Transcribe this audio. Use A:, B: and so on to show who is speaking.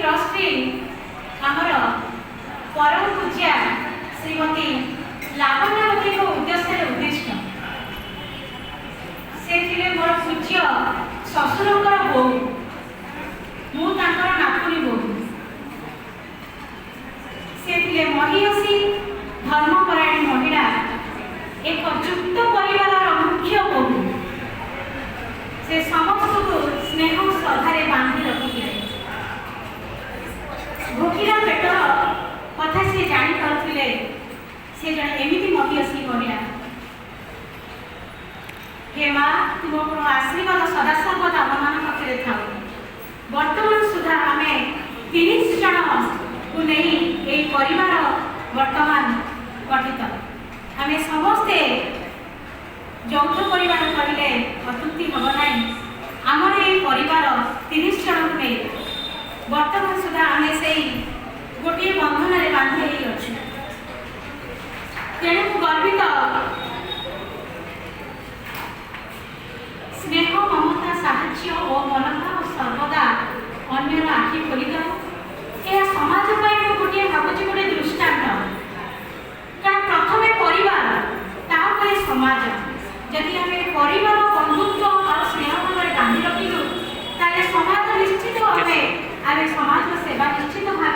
A: trustee आमर परम पूज्या श्रीमती लावण्यवती उद्देश्य उद्दिष्ट से थिले मोर पूज्य ससुरंकर बो मु तांकर नातुणी बो से थिले महिषी धर्मपरायणी महिला एक जुक्त परिवार मुख्य बो से समस्त को स्नेह श्रद्धारे बांधि रखिले भोकिरा पेटर कथा से जानी पारुथिले से जन एमिति महिषी महिला हे माँ तुम आशीर्वाद सदा सर्वदा आम पाखे था बर्तमान सुधा आम 30 जन को नहीं परिवार वर्तमान गठित आम समस्ते यौथ परिवार कहले अतुक्ति हम ना आमर ये परिवार 30 जन को नहीं वर्तमान सुधा आम से गोटे बंधन बांधे अच्छे तेणु गर्वित स्नेह ममता साहाय्य और मनोभाव सर्वदा अन्यर आखि खोली यह समाज गोटे भावुँ गोटे दृष्टांत कारण प्रथम परिवार तापर समाज जदि आम परिवार बंधुत्व और स्नेह भाव बांधि रखिलु ताले समाज निश्चित भावे आम समाज सेवा निश्चित भाव